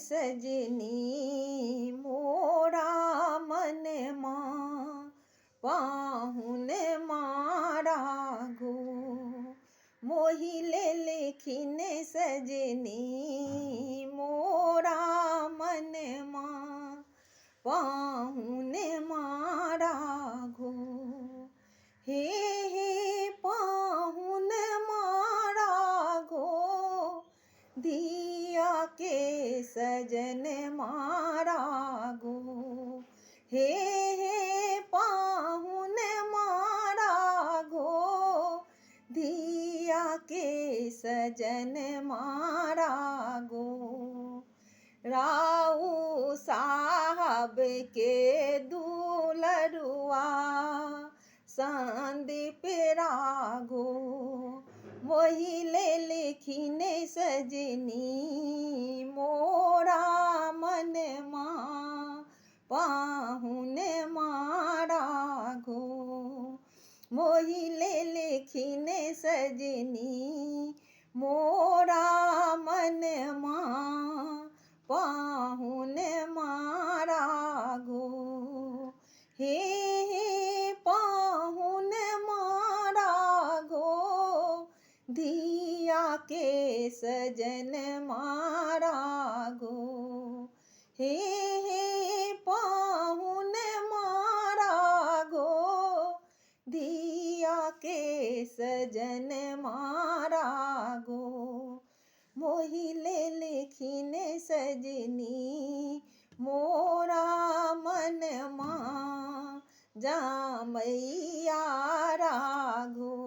सजनी मोरा मन मां पाहुन मारा गो। मोहि ले लेखिन सजनी मोरा मन मां पाहुन मारा गो। हे पाहुन मारा गो दिया के सजन मारा गो। हे पाहुन मारा गो दिया के सजन मारा गो। राऊ साहब के दुलरुआ संदीप राघो। मोहि ले लेखिन सजनी मोरा मन मां पाहुन मारा गो। मोहि ले लेखिन सजनी मोरा मन मां पाहुन मारा गो। हे पाहुन मारा गो दिया के सजन मारा गो। हे पाहुन मारा गो दिया के सजन मारा गो। मोहि ले लेखिन सजनी मोरा मन मां जामैया राघो।